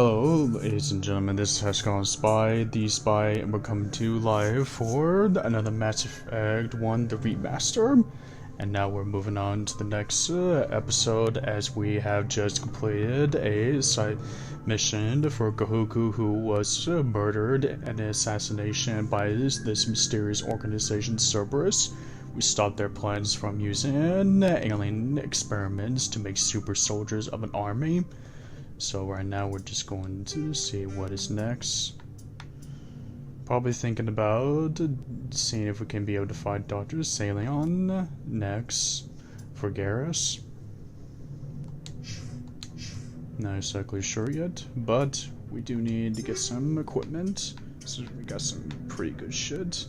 Hello, ladies and gentlemen, this is Husk on Spy, the Spy, and we're coming to you live for another Mass Effect 1, the remaster. And now we're moving on to the next episode, as we have just completed a side mission for Kahuku, who was murdered in an assassination by this mysterious organization, Cerberus. We stopped their plans from using alien experiments to make super soldiers of an army. So right now we're just going to see what is next. Probably thinking about seeing if we can be able to find Dr. Salion next for Garrus. Not exactly sure yet, but we do need to get some equipment. So we got some pretty good shit.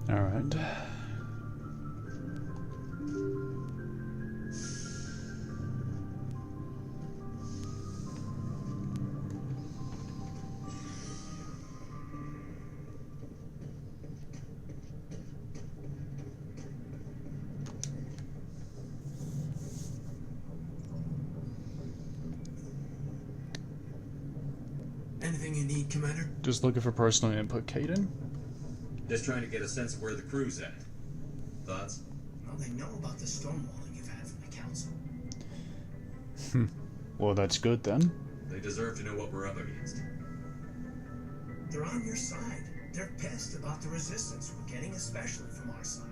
Alright. Anything you need, Commander? Just looking for personal input, Caden. Just trying to get a sense of where the crew's at. Thoughts? Well, they know about the stonewalling you've had from the Council. Well, that's good then. They deserve to know what we're up against. They're on your side. They're pissed about the resistance we're getting, especially from our side.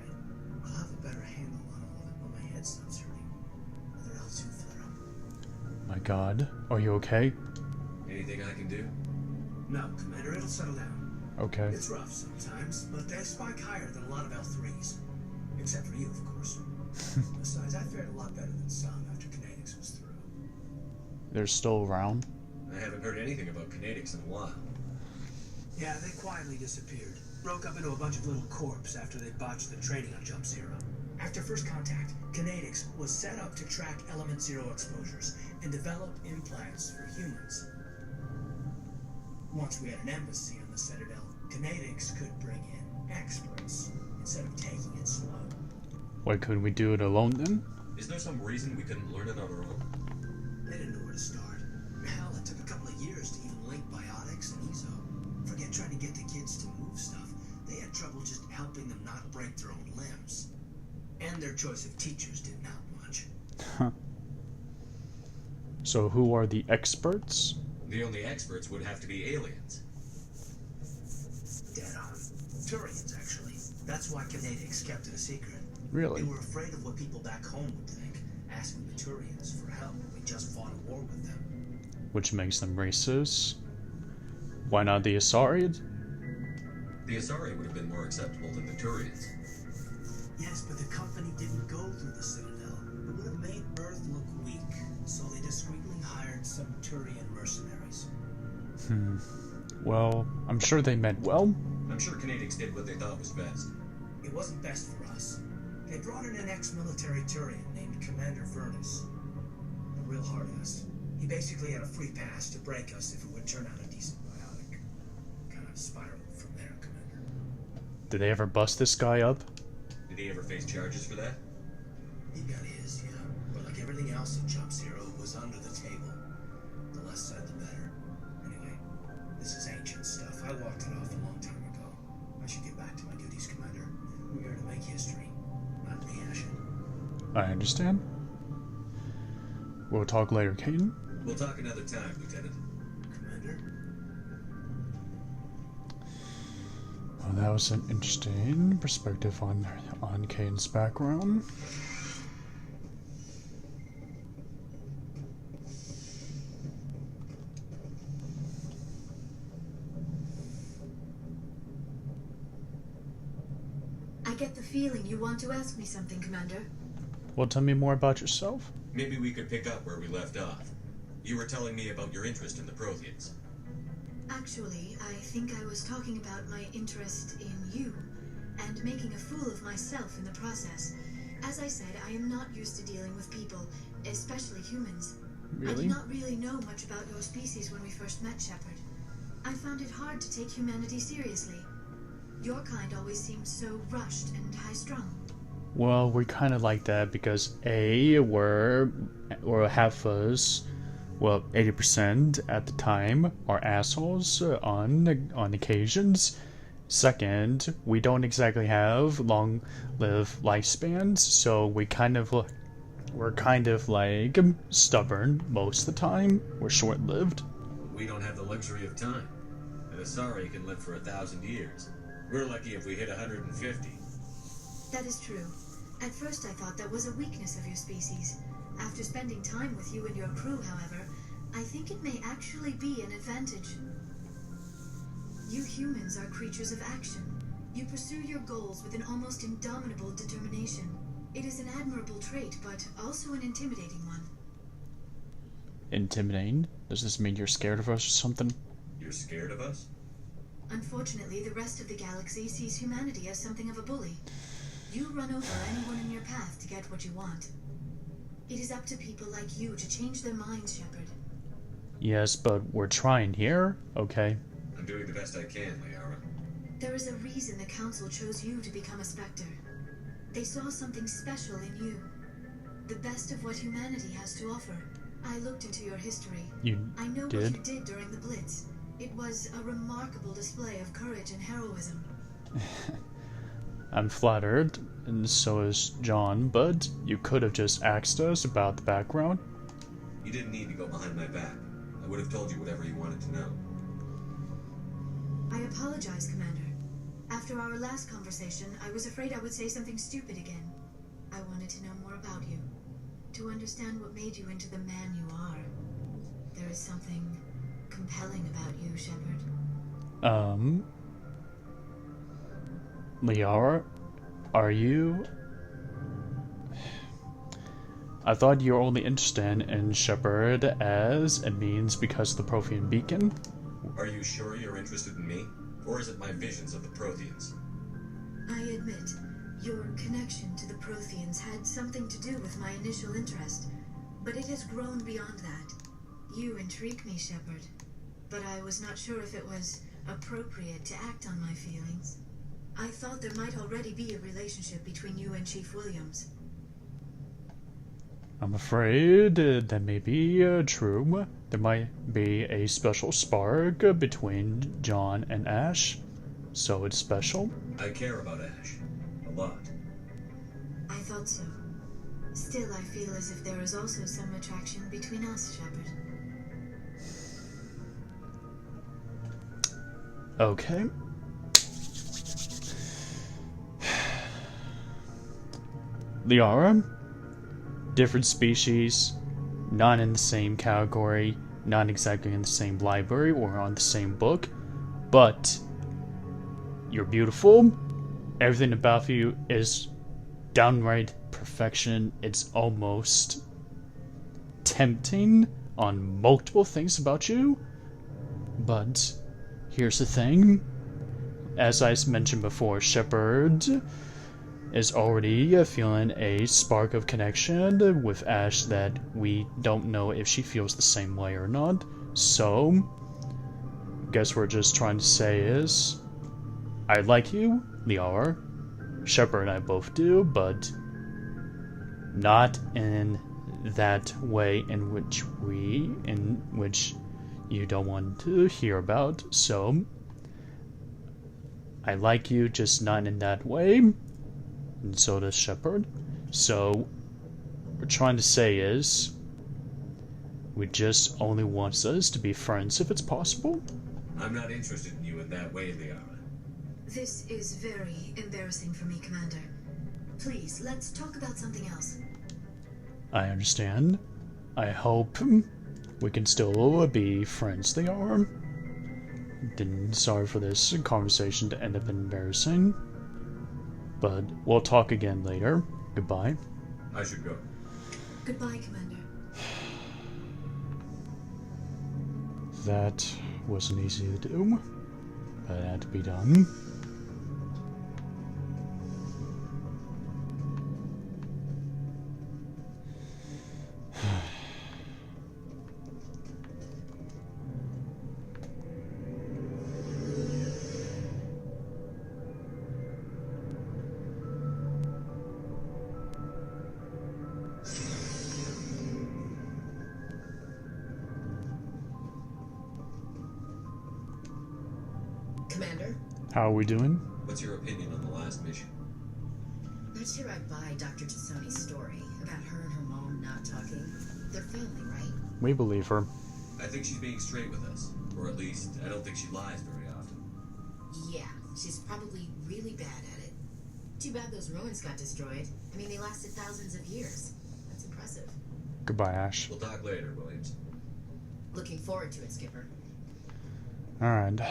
I'll have a better handle on all of it when my head stops hurting. Whether else you flare up. My god. Are you okay? Anything I can do? No, Commander, it'll settle down. Okay. It's rough sometimes, but they spike higher than a lot of L3s. Except for you, of course. Besides, I fared a lot better than some after Kinetics was through. They're still around? I haven't heard anything about kinetics in a while. Yeah, they quietly disappeared. Broke up into a bunch of little corps after they botched the training on Jump Zero. After first contact, Kinetics was set up to track Element Zero exposures and develop implants for humans. Once we had an embassy on the Citadel, Kinetics could bring in experts instead of taking it slow. Why couldn't we do it alone then? Is there some reason we couldn't learn it on our own? They didn't know where to start. Hell, it took a couple of years to even link biotics and ESO. Forget trying to get the kids to move stuff. They had trouble just helping them not break their own limbs. And their choice of teachers didn't help much. Huh. So who are the experts? The only experts would have to be aliens. Dead on. Turians, actually. That's why Kinetics kept it a secret. Really? They were afraid of what people back home would think, asking the Turians for help when we just fought a war with them. Which makes them racist. Why not the Asari? The Asari would have been more acceptable than the Turians. Yes, but the company didn't go through the Citadel. It would have made Earth look weak, so they discreetly hired some Turian mercenaries. Well, I'm sure they meant well. I'm sure kinetics did what they thought was best. It wasn't best for us. They brought in an ex-military Turian named Commander Furness. A real hard-ass. He basically had a free pass to break us if it would turn out a decent biotic. Kind of spiraled from there, Commander. Did they ever bust this guy up? Did he ever face charges for that? He got his, yeah. But like everything else in Jump Zero, it was under the table. The less said, the better. Anyway, this is ancient stuff. I walked it off a long time ago. I should get back to my duties, Commander. We're here to make history, not rehash it. I understand. We'll talk later, Caden. We'll talk another time, Lieutenant. Commander? That was an interesting perspective on Kane's background. I get the feeling you want to ask me something, Commander. Well, tell me more about yourself. Maybe we could pick up where we left off. You were telling me about your interest in the Protheans. Actually, I think I was talking about my interest in you, and making a fool of myself in the process. As I said, I am not used to dealing with people, especially humans. I Really? did not really know much about your species when we first met, Shepard. I found it hard to take humanity seriously. Your kind always seemed so rushed and high-strung. Well, we're kind of like that because A, we're half us, well, 80% at the time are assholes on occasions. Second, we don't exactly have long-lived lifespans, so we're kind of like stubborn most of the time. We're short-lived. We don't have the luxury of time. The Asari can live for 1,000 years. We're lucky if we hit 150. That is true. At first I thought that was a weakness of your species. After spending time with you and your crew, however, I think it may actually be an advantage. You humans are creatures of action. You pursue your goals with an almost indomitable determination. It is an admirable trait, but also an intimidating one. Intimidating? Does this mean you're scared of us or something? You're scared of us? Unfortunately, the rest of the galaxy sees humanity as something of a bully. You run over anyone in your path to get what you want. It is up to people like you to change their minds, Shepard. Yes, but we're trying here, okay? I'm doing the best I can, Liara. There is a reason the Council chose you to become a Spectre. They saw something special in you. The best of what humanity has to offer. I looked into your history. I know what you did during the Blitz. It was a remarkable display of courage and heroism. I'm flattered, and so is John, but you could have just asked us about the background. You didn't need to go behind my back. I would have told you whatever you wanted to know. I apologize, Commander. After our last conversation, I was afraid I would say something stupid again. I wanted to know more about you. To understand what made you into the man you are. There is something compelling about you, Shepard. Liara, are you... I thought you were only interested in Shepard as a means because of the Prothean beacon. Are you sure you're interested in me? Or is it my visions of the Protheans? I admit, your connection to the Protheans had something to do with my initial interest, but it has grown beyond that. You intrigue me, Shepard, but I was not sure if it was appropriate to act on my feelings. I thought there might already be a relationship between you and Chief Williams. I'm afraid that may be true. There might be a special spark between John and Ash, so it's special. I care about Ash. A lot. I thought so. Still, I feel as if there is also some attraction between us, Shepard. Okay. Liara, different species, not in the same category, not exactly in the same library or on the same book, but you're beautiful. Everything about you is downright perfection. It's almost tempting on multiple things about you, but here's the thing. As I mentioned before, Shepard is already feeling a spark of connection with Ash that we don't know if she feels the same way or not. So, guess we're just trying to say is, I like you, Liara. Shepard and I both do, but not in that way in which you don't want to hear about. So, I like you, just not in that way. And so does Shepard. So, what we're trying to say is, we just only want us to be friends if it's possible. I'm not interested in you in that way, Liara. This is very embarrassing for me, Commander. Please, let's talk about something else. I understand. I hope we can still be friends, they are. Then sorry for this conversation to end up embarrassing. But we'll talk again later. Goodbye. I should go. Goodbye, Commander. That wasn't easy to do, but it had to be done. Commander, How are we doing? What's your opinion on the last mission? not sure I buy Dr. Tassoni's story about her and her mom not talking. They're family, right? We believe her. I think she's being straight with us. Or at least, I don't think she lies very often. Yeah, she's probably really bad at it. Too bad those ruins got destroyed. I mean, they lasted thousands of years. That's impressive. Goodbye, Ash. We'll talk later, Williams. Looking forward to it, Skipper. Alright.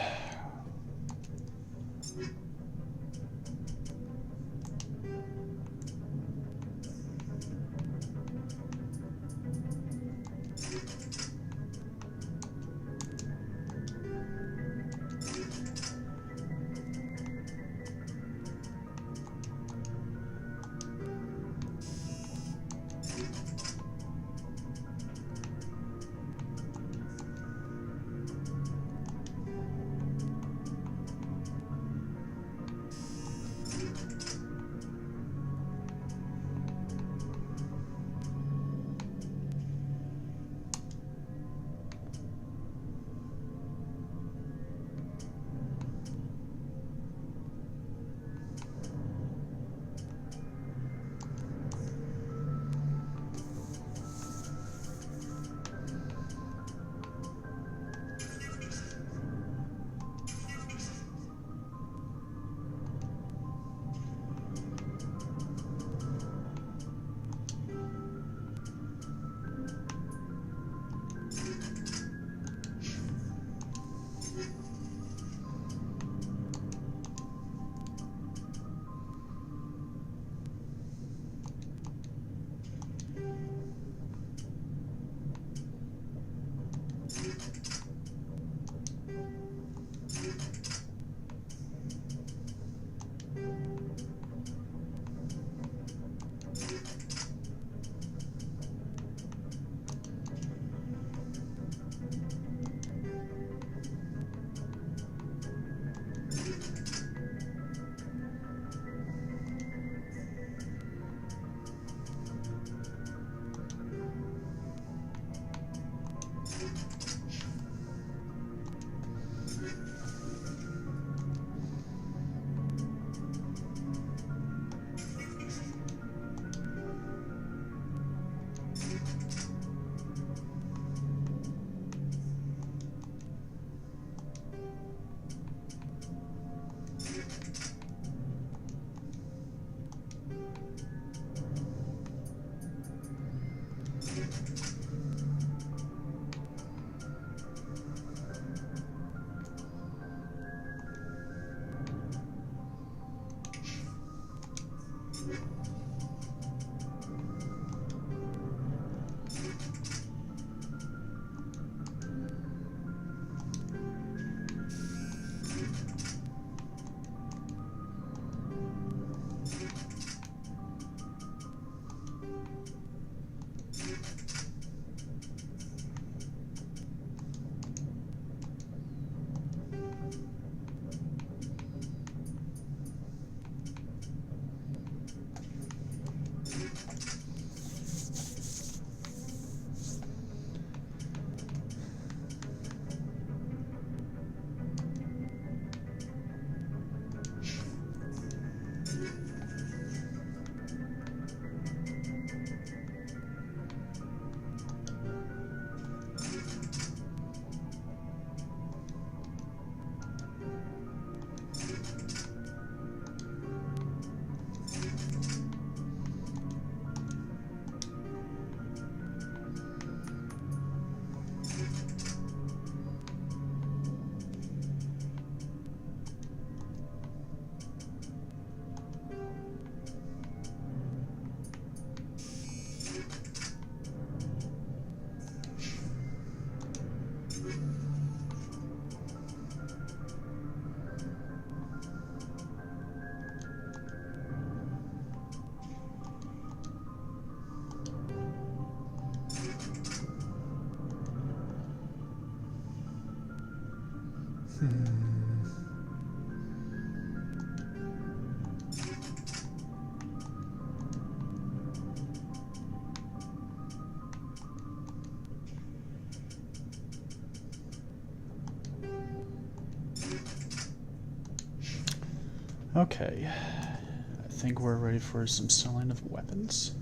Okay, I think we're ready for some selling of weapons.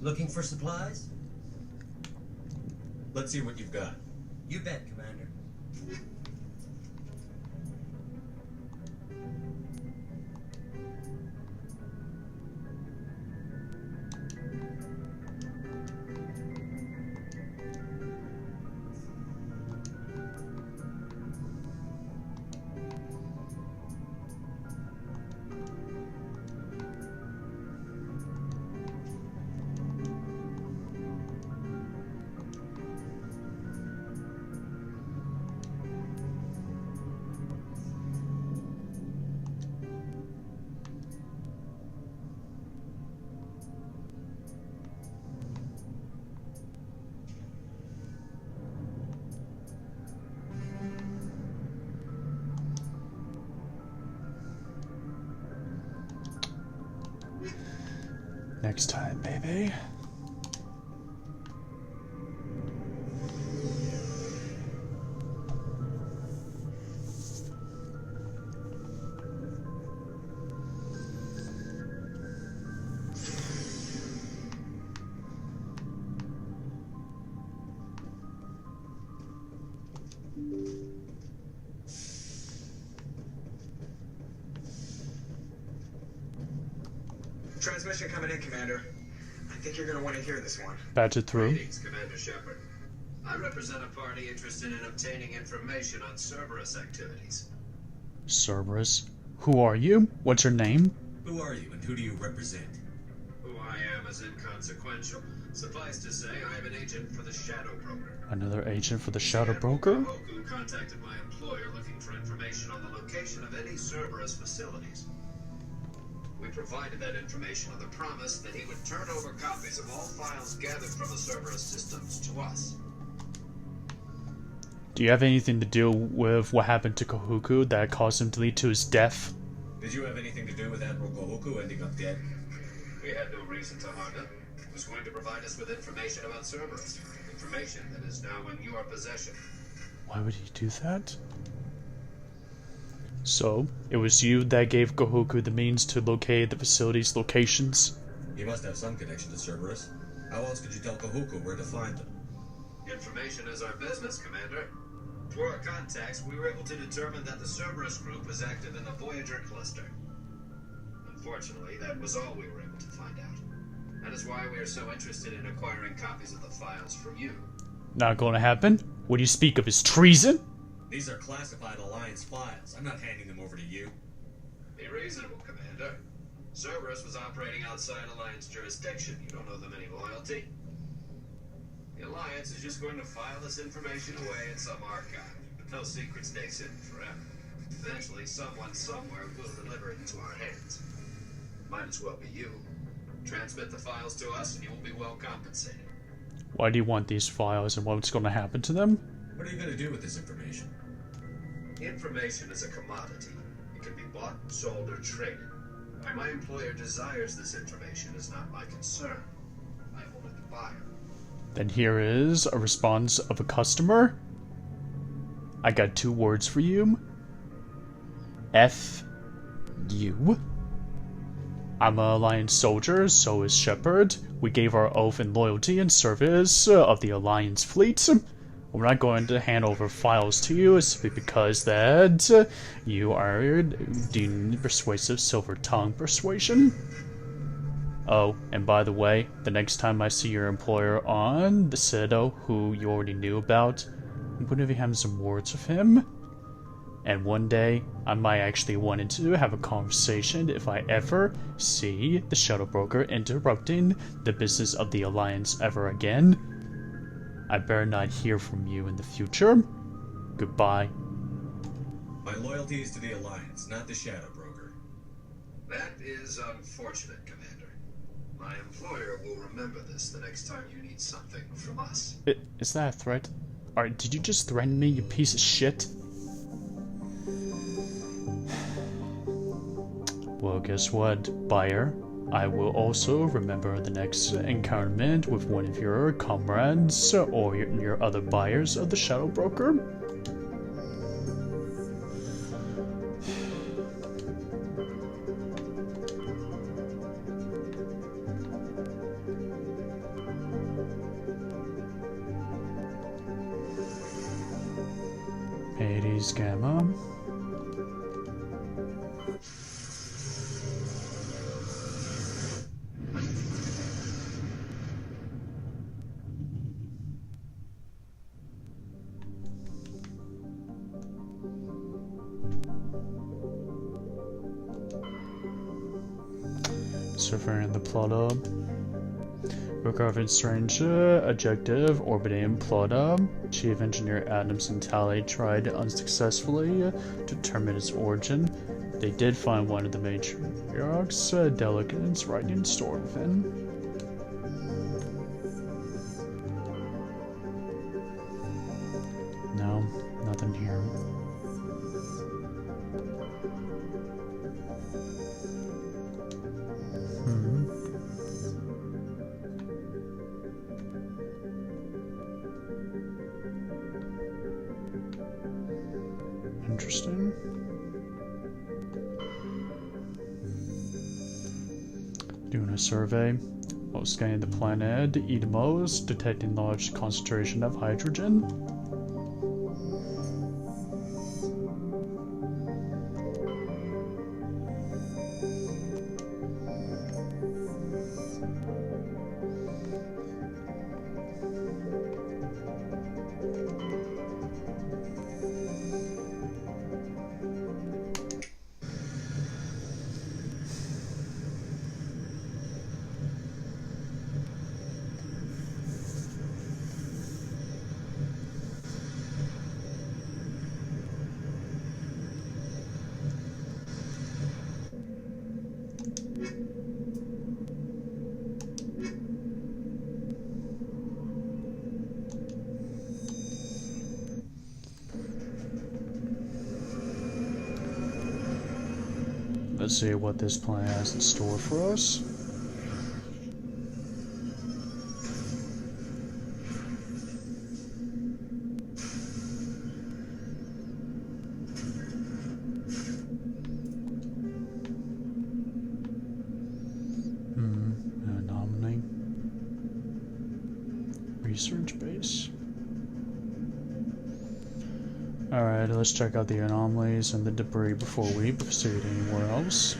Looking for supplies? Let's see what you've got. You bet, Commander. Next time, baby. Transmission coming in, Commander. I think you're gonna want to hear this one. Badge it through. Greetings, Commander Shepard. I represent a party interested in obtaining information on Cerberus activities. Cerberus. Who are you? What's your name? Who are you and who do you represent? Who I am is inconsequential. Suffice to say, I am an agent for the Shadow Broker. Another agent for the Shadow Broker? Hoku contacted my employer looking for information on the location of any Cerberus facilities. We provided that information on the promise that he would turn over copies of all files gathered from the Cerberus systems to us. Do you have anything to do with what happened to Kohuku that caused him to lead to his death? Did you have anything to do with Admiral Kohoku ending up dead? We had no reason to harm him. He was going to provide us with information about Cerberus. Information that is now in your possession. Why would he do that? So, it was you that gave Kohuku the means to locate the facility's locations? He must have some connection to Cerberus. How else could you tell Kohuku where to find them? Information is our business, Commander. Through our contacts, we were able to determine that the Cerberus group was active in the Voyager cluster. Unfortunately, that was all we were able to find out. That is why we are so interested in acquiring copies of the files from you. Not gonna happen. What do you speak of as treason? These are classified Alliance files. I'm not handing them over to you. Be reasonable, Commander. Cerberus was operating outside Alliance jurisdiction. You don't owe them any loyalty. The Alliance is just going to file this information away in some archive, but no secret stays hidden forever. Eventually, someone somewhere will deliver it into our hands. Might as well be you. Transmit the files to us and you will be well compensated. Why do you want these files and what's gonna happen to them? What are you going to do with this information? Information is a commodity. It can be bought, sold, or traded. Why my employer desires this information is not my concern. I'm only the buyer. Then here is a response of a customer. I got 2 words for you. F you. I'm an Alliance soldier, so is Shepard. We gave our oath in loyalty and service of the Alliance fleet. We're not going to hand over files to you simply because that you are doing persuasive silver tongue persuasion. Oh, and by the way, the next time I see your employer on the Citadel, who you already knew about, I'm going to be having some words with him. And one day, I might actually want to have a conversation if I ever see the Shadow Broker interrupting the business of the Alliance ever again. I better not hear from you in the future. Goodbye. My loyalty is to the Alliance, not the Shadow Broker. That is unfortunate, Commander. My employer will remember this the next time you need something from us. Is that a threat? Alright, did you just threaten me, you piece of shit? Well, guess what, buyer? I will also remember the next encounterment with one of your comrades or your other buyers of the Shadow Broker. Hades Gamma. Surveying the plotter. Recovering strange objective orbiting plotter. Chief Engineer Adams and Tally tried unsuccessfully to determine its origin. They did find one of the matriarch's delegates writing stored within. No, nothing here. Interesting. Doing a survey. While scanning the planet, Edemos, detecting large concentration of hydrogen. Let's see what this planet has in store for us. Anomaly. Research base. Alright, let's check out the anomalies and the debris before we proceed anywhere else.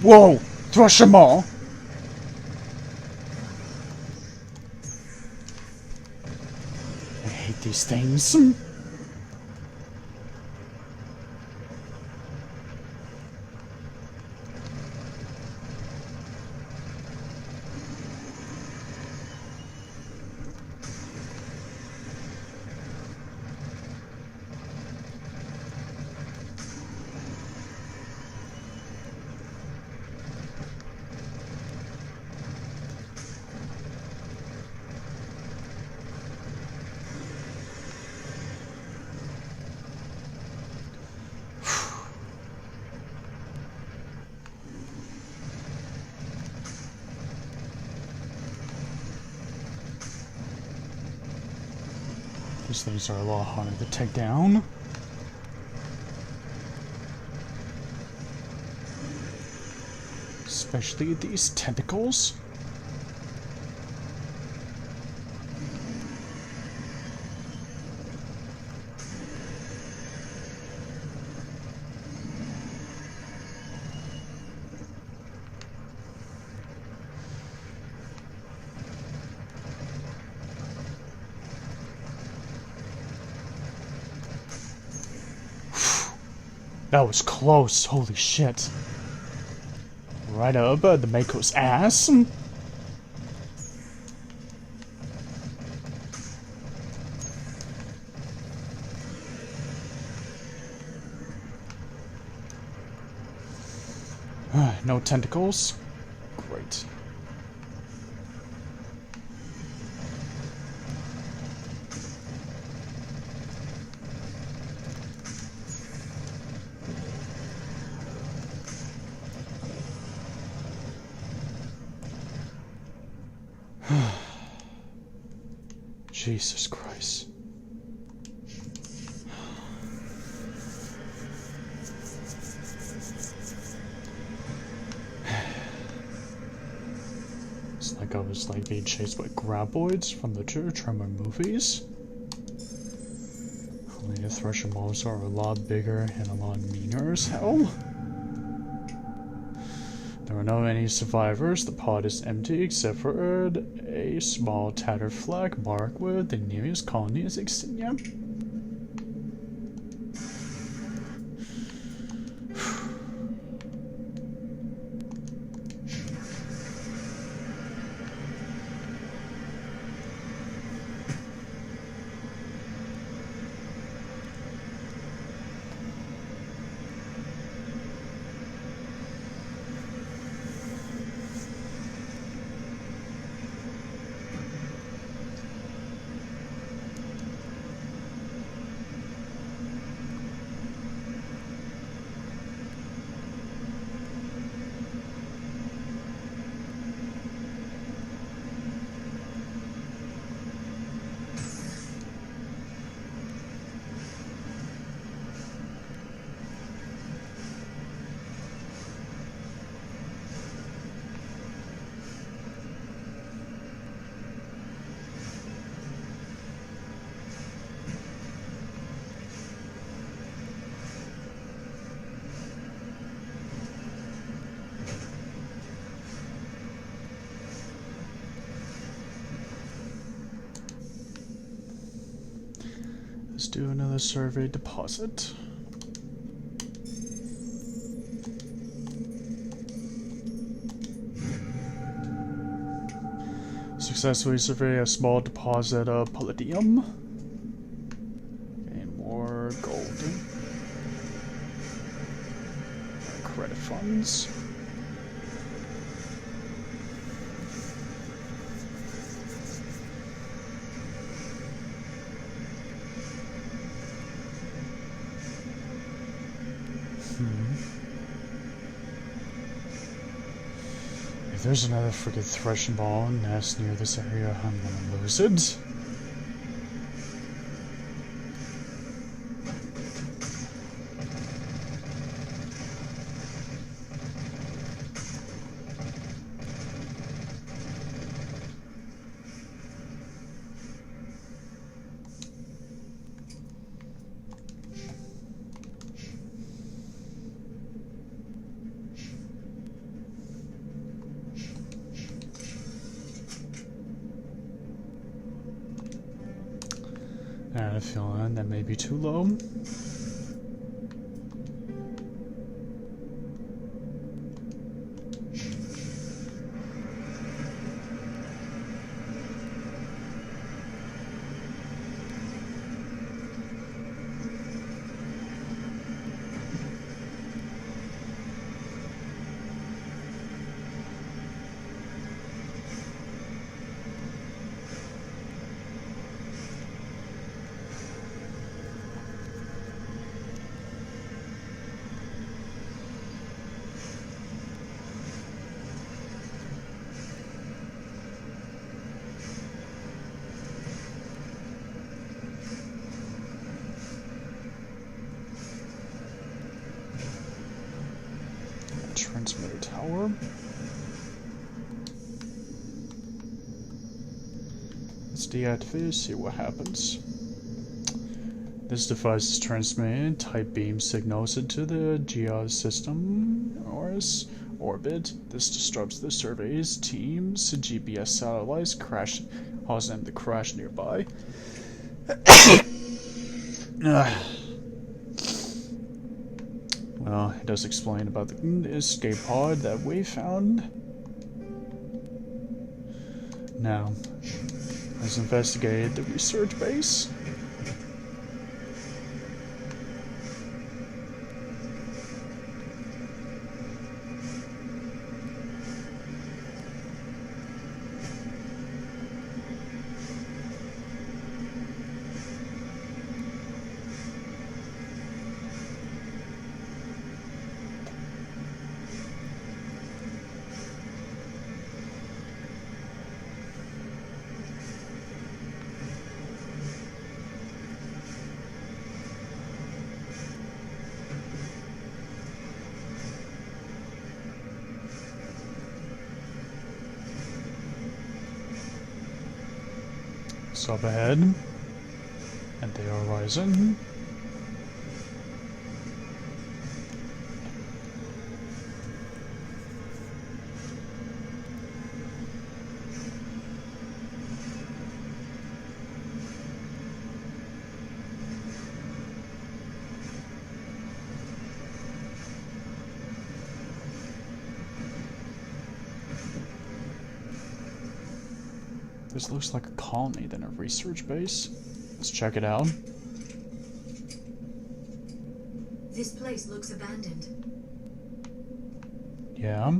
Whoa! Thrush them all! I hate these things. These things are a lot harder to take down. Especially these tentacles. That was close. Holy shit. Right up the Mako's ass. No tentacles. Great. Jesus Christ. It's like I was like being chased by graboids from the Tremor movies. Only the Thresher mobs are a lot bigger and a lot meaner as hell. There are not any survivors. The pod is empty except for a small tattered flag marked with the nearest colony's insignia. Let's do another survey deposit. Successfully survey a small deposit of palladium. Gain more gold. Credit funds. If there's another freaking threshing ball nest near this area, I'm gonna lose it. I had a feeling that may be too low. Transmitter tower. Let's deactivate it, see what happens. This device is transmitting type beam signals into the GEOS system or orbit. This disrupts the survey's team's GPS satellites, causing them to crash nearby. Well, it does explain about the escape pod that we found. Now, let's investigate the research base. It's up ahead, and they are rising. This looks like a colony than a research base. Let's check it out. This place looks abandoned. Yeah.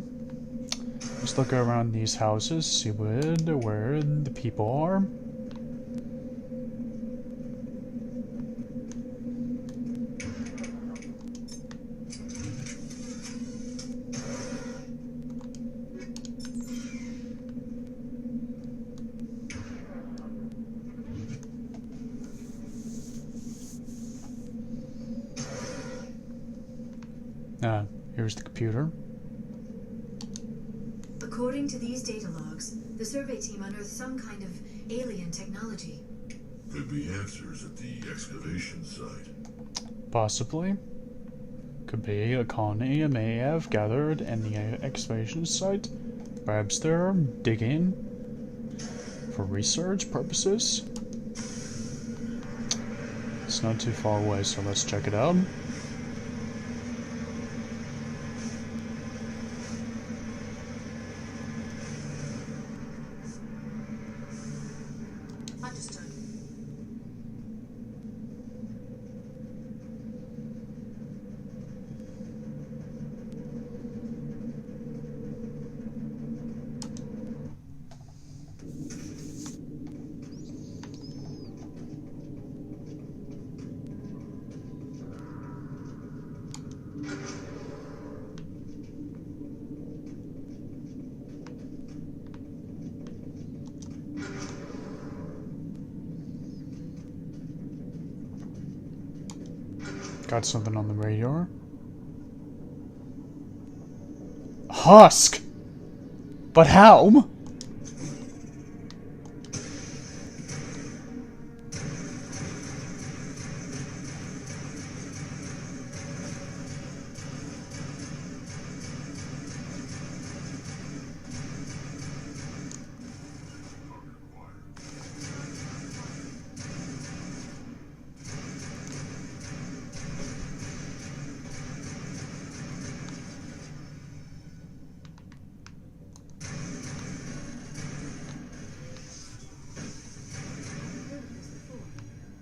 Let's look around these houses, see where the people are. Here's the computer. According to these data logs, the survey team unearthed some kind of alien technology. Could be answers at the excavation site. Possibly. Could be a colony may have gathered in the excavation site. Perhaps they're digging for research purposes. It's not too far away, so let's check it out. Got something on the radar. Husk! But how?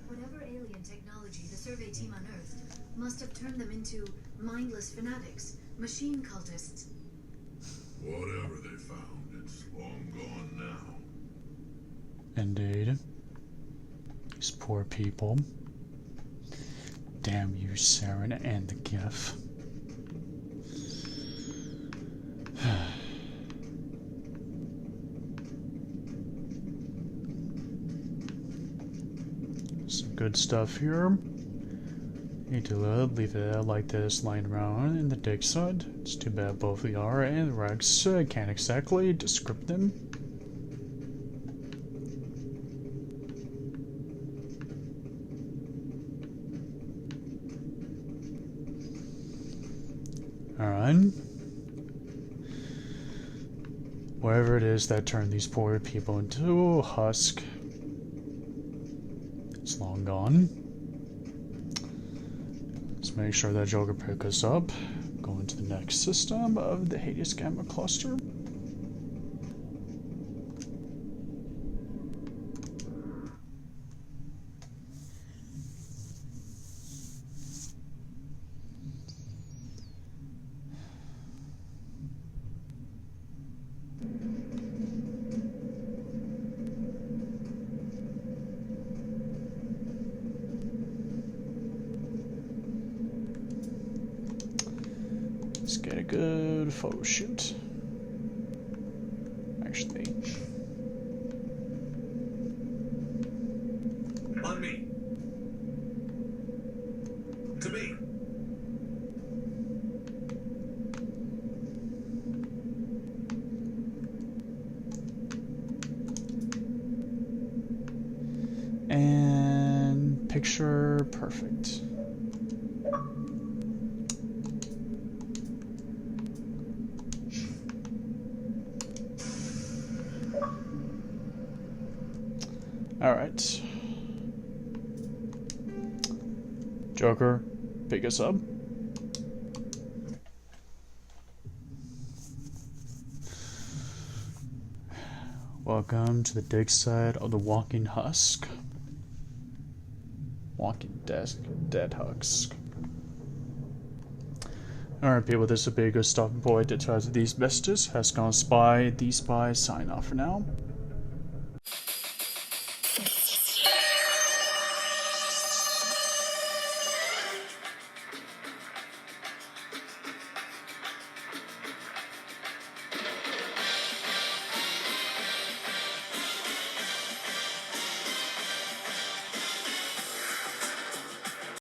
Whatever alien technology the survey team unearthed must have turned them into mindless fanatics, machine cultists. Whatever they found, it's long gone now. Indeed. These poor people. Damn you, Saren and the GIF. Some good stuff here. Need to leave it like this lying around in the dig site. It's too bad both Liara and Rex can't exactly descript them. Alright. Whatever it is that turned these poor people into Husk, it's long gone. Let's make sure that Joker picks us up. Going to the next system of the Hades Gamma Cluster. Let's get a good photo shoot. Actually, On me. To me. and picture perfect. All right. Joker, pick us up. Welcome to the dig site of the walking husk. Walking dead husk. Alright people, this will be a good stopping point to try these messages. Has gone spy, the spy, sign off for now.